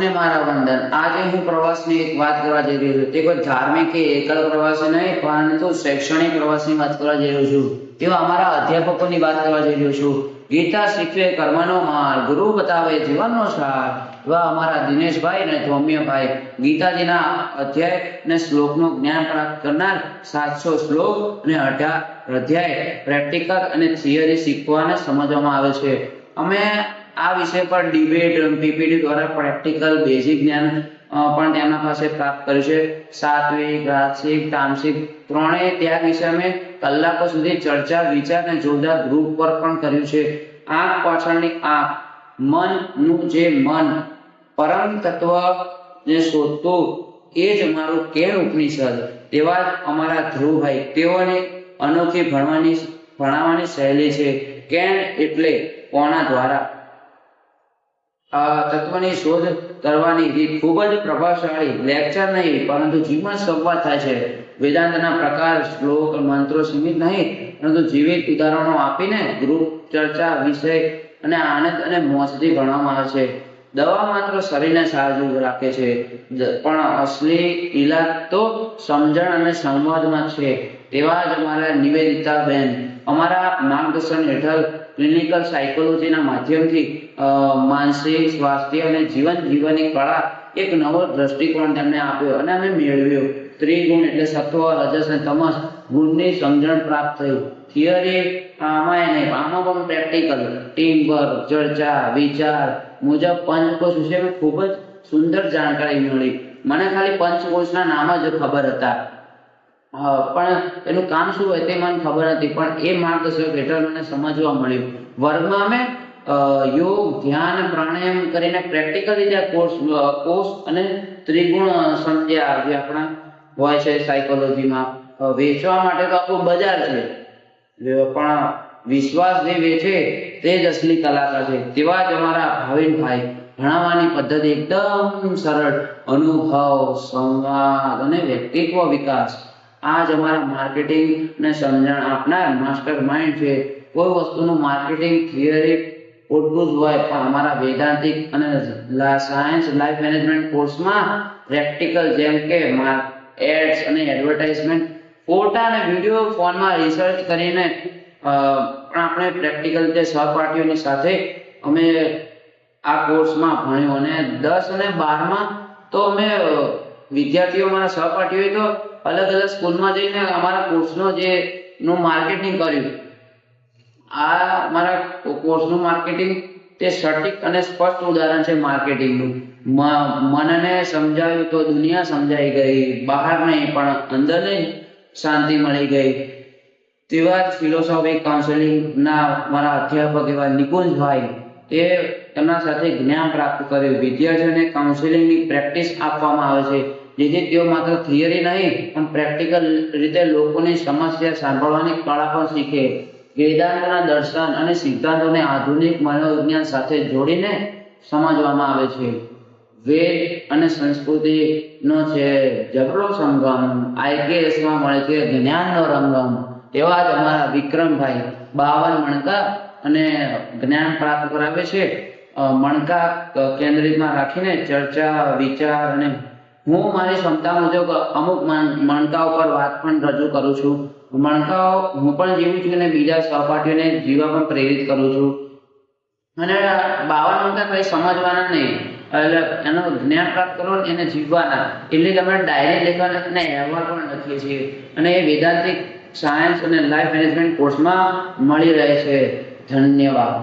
સૌને મારા વંદન। આજે હું પ્રવાસની એક વાત કરવા જઈ રહ્યો છું। તે કોઈ ધાર્મિક કે એકલ પ્રવાસ નહીં, પરંતુ શૈક્ષણિક પ્રવાસની વાત કરવા જઈ રહ્યો છું। તેવા અમારા અધ્યાપકોની વાત કરવા જઈ રહ્યો છું। ગીતા શીખવે કર્મનો માર્ગ, ગુરુ બતાવે જીવનનો સાર। એવા અમારા દિનેશભાઈ અને ધૌમ્યભાઈ ગીતાજીના અધ્યાય અને શ્લોકનું જ્ઞાન પ્રાપ્ત કરનાર 700 શ્લોક અને 18 અધ્યાય પ્રેક્ટિકલ અને થિયરી શીખવાને સમજવામાં આવે છે। અમે આ વિષય પર ડિબેટ પીપીટી દ્વારા પ્રેક્ટિકલ બેઝિક જ્ઞાન પણ તેમના પાસે પ્રાપ્ત કર્યું છે। સાત્વિક, રાજસિક, તામસિક ત્રણેય ત્યાગ વિશે અમે કલાકો સુધી ચર્ચા, વિચાર અને જોરદાર ગ્રુપ વર્ક પણ કર્યું છે। આંખ પાછળની આંખ, મનનું જે મન પરમ તત્વને શોધતું એ જ અમારું કેન ઉપનિષદ। તેવા જ અમારા ધ્રુવભાઈ, તેઓની અનોખી ભણાવવાની શૈલી છે। કેન એટલે કોના દ્વારા તત્વની શોધ કરવાની રીત ખૂબ જ પ્રભાવશાળી। લેક્ચર નહીં, પરંતુ જીવન સંવાદ થાય છે। વેદાંતના પ્રકાર, શ્લોક, મંત્રો સીમિત નહીં, પરંતુ જીવિત ઉદાહરણો આપીને ગ્રુપ ચર્ચા, વિષય અને આનંદ અને મોજથી ભણવામાં આવે છે। દવા માત્ર શરીરને સાજુ રાખે છે, પણ અસલી ઈલાજ તો સમજણ અને સંવાદમાં છે। તેવા જ અમારા નિવેદિતાબેન અમારા માર્ગદર્શન હેઠળ ક્લિનિકલ સાયકોલોજીના માધ્યમથી માનસિક સ્વાસ્થ્ય અને જીવન જીવવાની કળા એક નવો દ્રષ્ટિકોણ તેમને આપ્યો અને અમે મેળવ્યો। ત્રિગુણ એટલે સત્વ, રજસ અને તમસ ગુણની સમજણ પ્રાપ્ત થઈ। થિયરી આમાં નહીં, આમાં પણ પ્રેક્ટિકલ, ટીમ વર્ક, ચર્ચા, વિચાર મુજબ પંચકોશ વિશે ખૂબ જ સુંદર જાણકારી મળી। મને ખાલી પંચકોશના નામ જ ખબર હતા, પણ એનું કામ શું હોય તે મને ખબર નથી, પણ એ માર્ગદર્શક હેઠળ મને સમજવા મળ્યું। વર્ગમાં અમે યોગ, ધ્યાન, પ્રાણાયામ કરીને પ્રેક્ટિકલ રીતે કોષ અને ત્રિગુણ સમજ્યા। જે આપણા હોય છે સાયકોલોજીમાં, વેચવા માટે તો આખું બજાર છે, પણ વિશ્વાસ જે વેચે તે જ અસલી કલાકાર છે। તેવા જ અમારા ભાવિનભાઈ ભણાવવાની પદ્ધતિ એકદમ સરળ, અનુભવ, સંવાદ અને વ્યક્તિત્વ વિકાસ। આ જ અમારા માર્કેટિંગ ને સમજણ આપનાર માસ્ટર માઇન્ડ છે। કોઈ વસ્તુનું માર્કેટિંગ થિયરી એટલું જ હોય, પણ અમારા વેદાંતિક અને સાયન્સ લાઈફ મેનેજમેન્ટ કોર્સમાં પ્રેક્ટિકલ, જેમ કે એડ્સ અને એડવર્ટાઇઝમેન્ટ, ફોટા અને વિડીયો ફોનમાં રિસર્ચ કરીને આપણે પ્રેક્ટિકલ રીતે સહપાઠીઓની સાથે અમે આ કોર્સમાં ભણ્યું। અને 10 અને 12માં તો અમે વિદ્યાર્થીઓ, અમારા સહપાઠીઓએ તો અલગ અલગ સ્કૂલમાં જઈને અમારા કોર્સનો નું માર્કેટિંગ કર્યું। આ અમારા કોર્સનું માર્કેટિંગ તે સટીક અને સ્પષ્ટ ઉદાહરણ છે માર્કેટિંગનું। મનને સમજાવ્યું તો દુનિયા સમજાઈ ગઈ, બહાર નહીં પણ અંદરને શાંતિ મળી ગઈ। તેવા જ ફિલોસોફી કાઉન્સેલિંગના મારા અધ્યાપક એવા નિકુંજભાઈ, તે તેમના સાથે જ્ઞાન પ્રાપ્ત કર્યું। વિદ્યાર્થીઓને કાઉન્સેલિંગની પ્રેક્ટિસ આપવામાં આવે છે, જેથી તેઓ માત્ર થિયરી નહીં પણ પ્રેક્ટિકલ રીતે લોકોની સમસ્યા સાંભળવાની કળા પણ શીખે। વેદાંતના દર્શન અને સિદ્ધાંતોને આધુનિક મનોવિજ્ઞાન સાથે જોડીને સમજવામાં આવે છે। વેદ અને સંસ્કૃતિનો છે જબરો સંગમ, IKSમાં મળે છે જ્ઞાનનો રંગમ। એવા જ અમારા વિક્રમભાઈ 52 મણકા અને જ્ઞાન પ્રાપ્ત કરાવે છે। મણકા કેન્દ્રિતમાં રાખીને ચર્ચા, વિચાર અને હું મારી ક્ષમતા મુજબ અમુક મણકાઓ પર વાત પણ રજૂ કરું છું। મણકાઓ હું પણ જીવું છું અને બીજા સહપાઠીઓને જીવવા પણ પ્રેરિત કરું છું। અને 52 મણકા ખાલી સમજવાના નહીં, એટલે એનું જ્ઞાન પ્રાપ્ત કરવાનું, એને જીવવાના। એટલે તમે ડાયરી લેખન અને અહેવાલ પણ લખીએ છીએ, અને એ વેદાંતિક સાયન્સ અને લાઈફ મેનેજમેન્ટ કોર્સમાં મળી રહે છે। ધન્યવાદ।